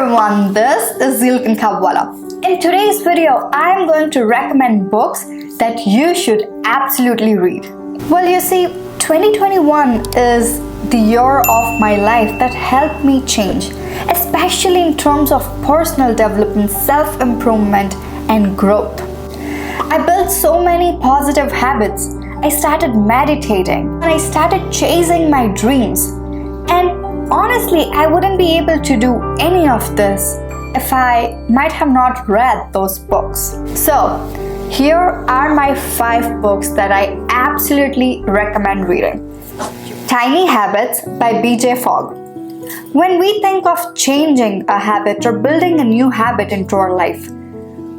everyone, this is Zilkan Kabwala. In today's video, I am going to recommend books that you should absolutely read. Well, you see, 2021 is the year of my life that helped me change, especially in terms of personal development, self-improvement, and growth. I built so many positive habits. I started meditating and I started chasing my dreams. And honestly, I wouldn't be able to do any of this if I might have not read those books. So, here are my 5 books that I absolutely recommend reading. Tiny Habits by BJ Fogg. When we think of changing a habit or building a new habit into our life,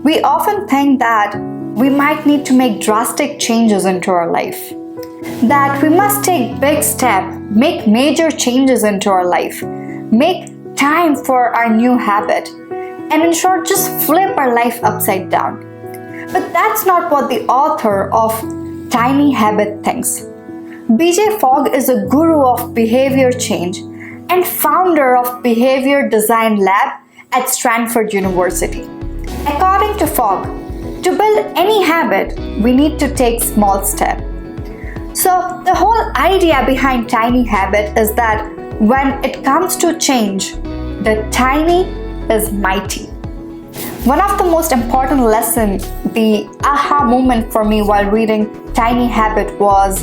we often think that we might need to make drastic changes into our life. That we must take big steps, make major changes into our life, make time for our new habit, and in short, just flip our life upside down. But that's not what the author of Tiny Habit thinks. BJ Fogg is a guru of behavior change and founder of Behavior Design Lab at Stanford University. According to Fogg, to build any habit, we need to take small steps. So the whole idea behind Tiny Habit is that when it comes to change, the tiny is mighty. One of the most important lessons, the aha moment for me while reading Tiny Habit was,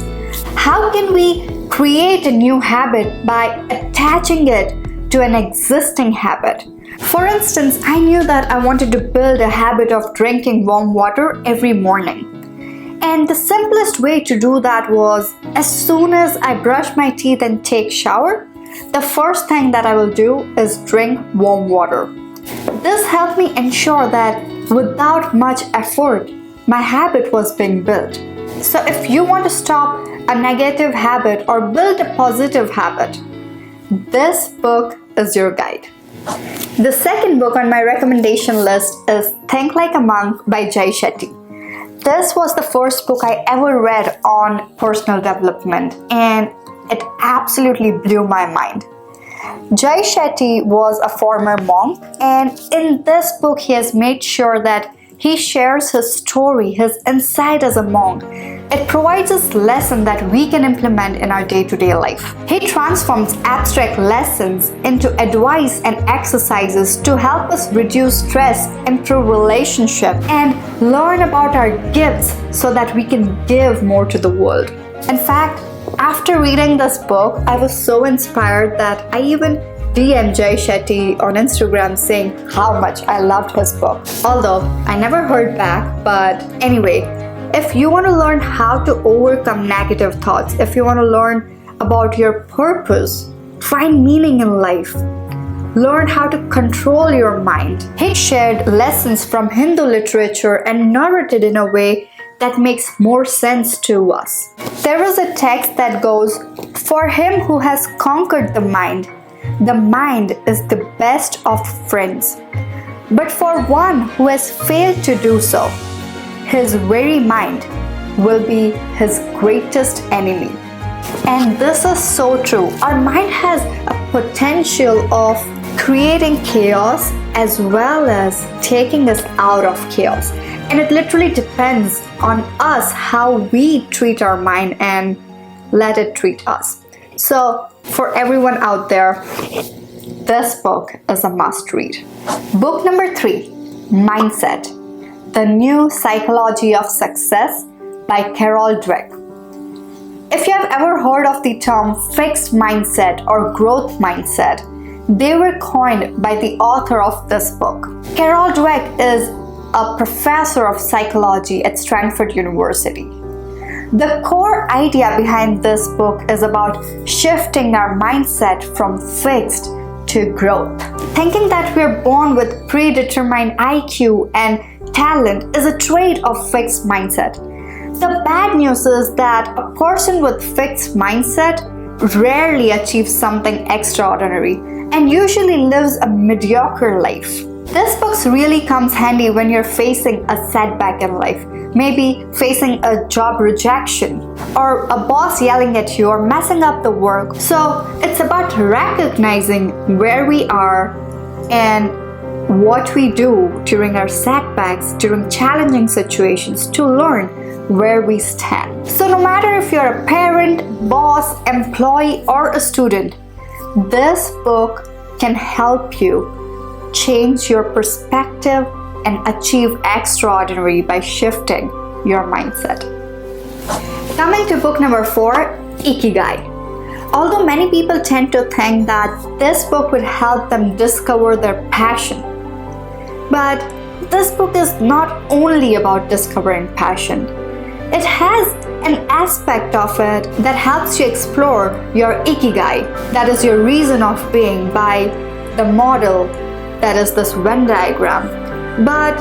how can we create a new habit by attaching it to an existing habit? For instance, I knew that I wanted to build a habit of drinking warm water every morning. And the simplest way to do that was, as soon as I brush my teeth and take shower, the first thing that I will do is drink warm water. This helped me ensure that without much effort, my habit was being built. So if you want to stop a negative habit or build a positive habit, this book is your guide. The second book on my recommendation list is Think Like a Monk by Jay Shetty. This was the first book I ever read on personal development, and it absolutely blew my mind. Jay Shetty was a former monk, and in this book he has made sure that he shares his story, his insight as a monk. It provides us lessons that we can implement in our day-to-day life. He transforms abstract lessons into advice and exercises to help us reduce stress, improve relationship, and learn about our gifts so that we can give more to the world. In fact, after reading this book, I was so inspired that I even DM Jay Shetty on Instagram saying how much I loved his book. Although I never heard back, but anyway, if you want to learn how to overcome negative thoughts, if you want to learn about your purpose, find meaning in life, learn how to control your mind, he shared lessons from Hindu literature and narrated in a way that makes more sense to us. There is a text that goes, "For him who has conquered the mind is the best of friends. But for one who has failed to do so, his very mind will be his greatest enemy." And this is so true. Our mind has a potential of creating chaos as well as taking us out of chaos. And it literally depends on us how we treat our mind and let it treat us. So, for everyone out there, this book is a must read. Book number 3, Mindset: The New Psychology of Success by Carol Dweck. If you have ever heard of the term fixed mindset or growth mindset, they were coined by the author of this book. Carol Dweck is a professor of psychology at Stanford University. The core idea behind this book is about shifting our mindset from fixed to growth. Thinking that we're born with predetermined IQ and talent is a trait of fixed mindset. The bad news is that a person with fixed mindset rarely achieves something extraordinary and usually lives a mediocre life. This book really comes handy when you're facing a setback in life, maybe facing a job rejection or a boss yelling at you or messing up the work. So it's about recognizing where we are, and what we do during our setbacks, during challenging situations, to learn where we stand. So no matter if you're a parent, boss, employee, or a student, this book can help you change your perspective and achieve extraordinary by shifting your mindset. Coming to book number 4, Ikigai. Although many people tend to think that this book would help them discover their passion, but this book is not only about discovering passion. It has an aspect of it that helps you explore your Ikigai, that is your reason of being, by the model that is this Venn diagram. But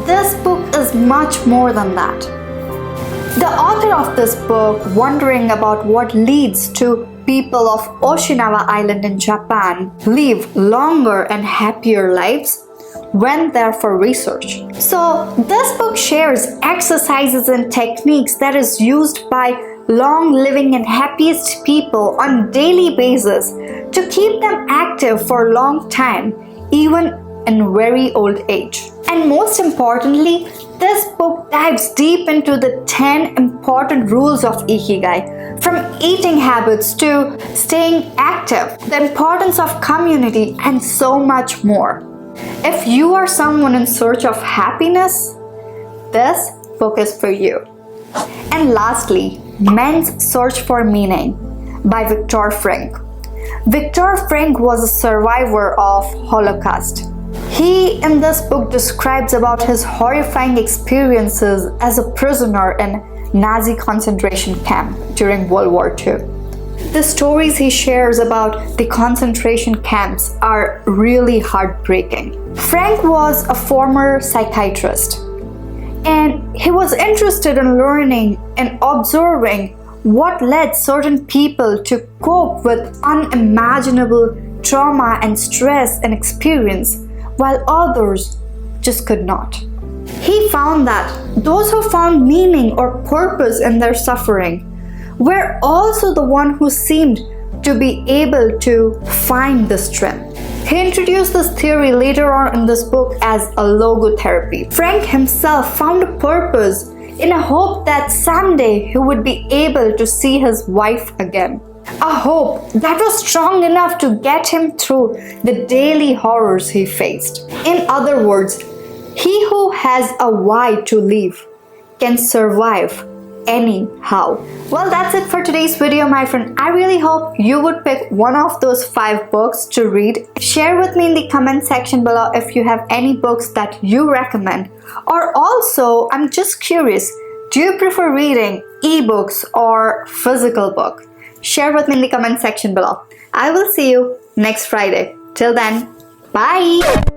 this book is much more than that. The author of this book, wondering about what leads to people of Okinawa Island in Japan live longer and happier lives, went there for research. So this book shares exercises and techniques that is used by long living and happiest people on daily basis to keep them active for a long time, even in very old age. And most importantly, this book dives deep into the 10 important rules of Ikigai, from eating habits to staying active, the importance of community, and so much more. If you are someone in search of happiness, this book is for you. And lastly, Men's Search for Meaning by Viktor Frankl. Viktor Frankl was a survivor of Holocaust. He in this book describes about his horrifying experiences as a prisoner in Nazi concentration camp during World War II. The stories he shares about the concentration camps are really heartbreaking. Frank was a former psychiatrist, and he was interested in learning and observing what led certain people to cope with unimaginable trauma and stress and experience, while others just could not. He found that those who found meaning or purpose in their suffering were also the one who seemed to be able to find the strength. He introduced this theory later on in this book as a logotherapy. Frank himself found a purpose in a hope that someday he would be able to see his wife again. A hope that was strong enough to get him through the daily horrors he faced. In other words, he who has a why to live can survive anyhow. Well, that's it for today's video, my friend. I really hope you would pick one of those 5 books to read. Share with me in the comment section below if you have any books that you recommend. Or also, I'm just curious, do you prefer reading ebooks or physical book? Share with me in the comment section below. I will see you next Friday. Till then, bye!